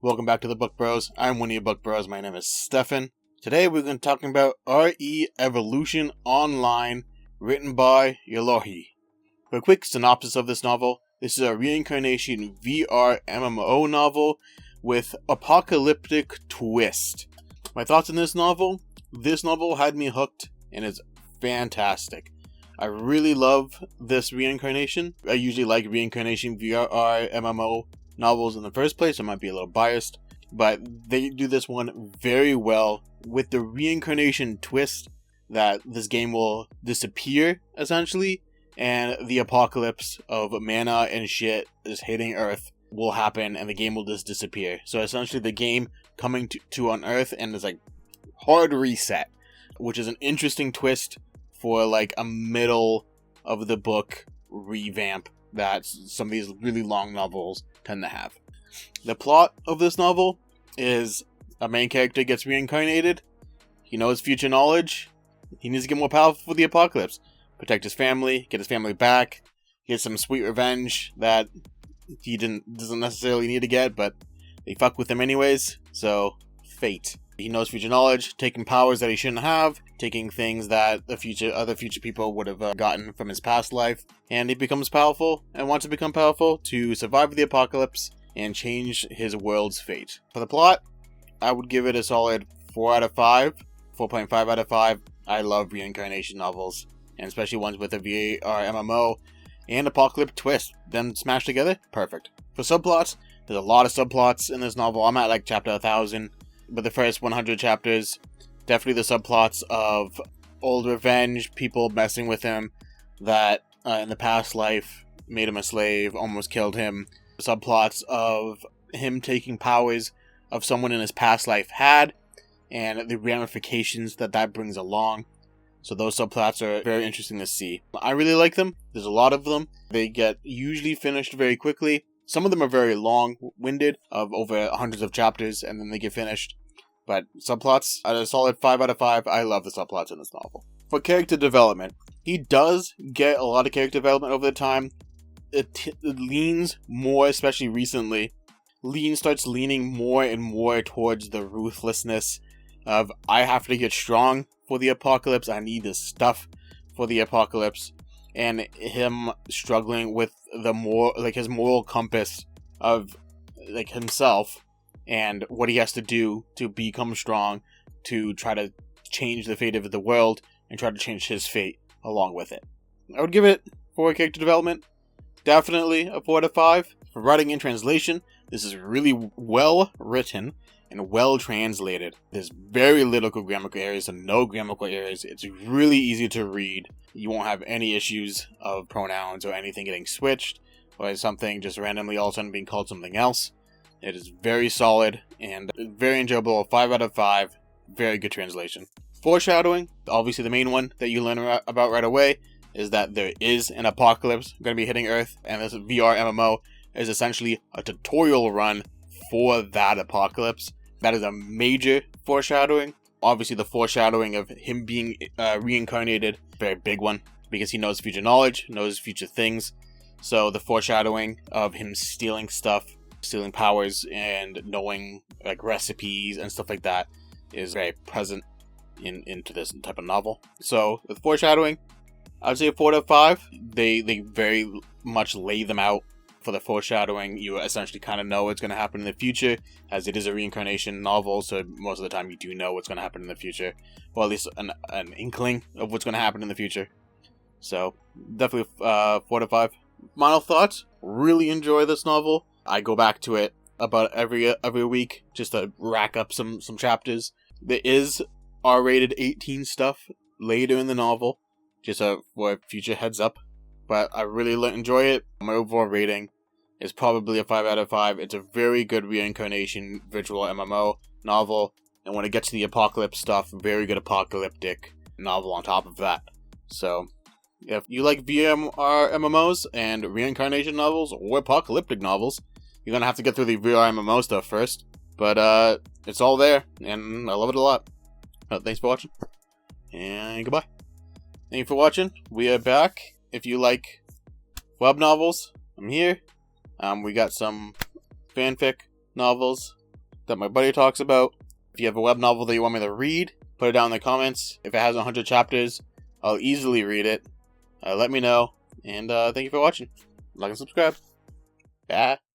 Welcome back to the Book Bros. I'm one of your Book Bros. My name is Stefan. Today we're going to be talking about RE Evolution Online, written by Elohi. For a quick synopsis of this novel, this is a Reincarnation VRMMO novel with apocalyptic twist. My thoughts on this novel had me hooked and is fantastic. I really love this Reincarnation. I usually like Reincarnation VRMMO novels in the first place. I might be a little biased, but they do this one very well with the Reincarnation twist that this game will disappear, essentially, and the apocalypse of mana and shit is hitting Earth will happen and the game will just disappear. So essentially the game coming to on Earth and is like hard reset, which is an interesting twist for like a middle of the book revamp that some of these really long novels tend to have. The plot of this novel is a main character gets reincarnated. He knows future knowledge. He needs to get more powerful for the apocalypse. Protect his family, get his family back, get some sweet revenge that he doesn't necessarily need to get, but they fuck with him anyways, so fate. He knows future knowledge, taking powers that he shouldn't have, taking things that other future people would have gotten from his past life, and he becomes powerful and wants to become powerful to survive the apocalypse and change his world's fate. For the plot, I would give it a solid 4 out of 5, 4.5 out of 5. I love reincarnation novels, and especially ones with a VRMMO and apocalyptic twist. Them smashed together, perfect. For subplots, there's a lot of subplots in this novel. I'm at like chapter 1000. But the first 100 chapters, definitely the subplots of old revenge, people messing with him that in the past life made him a slave, almost killed him. Subplots of him taking powers of someone in his past life had, and the ramifications that brings along. So those subplots are very interesting to see. I really like them. There's a lot of them. They get usually finished very quickly. Some of them are very long-winded, of over hundreds of chapters, and then they get finished. But subplots, at a solid 5 out of 5, I love the subplots in this novel. For character development, he does get a lot of character development over the time. It leans more, especially recently, starts leaning more and more towards the ruthlessness of, I have to get strong for the apocalypse, I need this stuff for the apocalypse, and him struggling with his moral compass of like himself and what he has to do to become strong to try to change the fate of the world and try to change his fate along with it. I would give it, for character development, definitely a 4 out of 5. For writing and translation, this is really well written and well translated. There's very little grammatical errors and no grammatical errors. It's really easy to read. You won't have any issues of pronouns or anything getting switched or something just randomly all of a sudden being called something else. It is very solid and very enjoyable. 5 out of 5. Very good translation. Foreshadowing, obviously the main one that you learn about right away, is that there is an apocalypse going to be hitting Earth, and this VRMMO is essentially a tutorial run for that apocalypse. That is a major foreshadowing. Obviously the foreshadowing of him being reincarnated, very big one, because he knows future knowledge, knows future things. So the foreshadowing of him stealing stuff, stealing powers, and knowing like recipes and stuff like that is very present into this type of novel. So with foreshadowing, I'd say a 4 out of 5. They very much lay them out for the foreshadowing. You essentially kind of know what's going to happen in the future, as it is a reincarnation novel, so most of the time you do know what's going to happen in the future, or at least an inkling of what's going to happen in the future. So definitely 4 out of 5. Final thoughts, really enjoy this novel. I go back to it about every week just to rack up some chapters. There is R-rated 18 stuff later in the novel, just for a future heads up. But I really enjoy it. My overall rating is probably a 5 out of 5. It's a very good reincarnation virtual MMO novel. And when it gets to the apocalypse stuff, very good apocalyptic novel on top of that. So if you like VRMMOs and reincarnation novels or apocalyptic novels, you're going to have to get through the VRMMO stuff first. But it's all there, and I love it a lot. Thanks for watching, and goodbye. Thank you for watching. We are back. If you like web novels, I'm here. We got some fanfic novels that my buddy talks about. If you have a web novel that you want me to read, put it down in the comments. If it has 100 chapters, I'll easily read it. Let me know. And thank you for watching. Like and subscribe. Bye.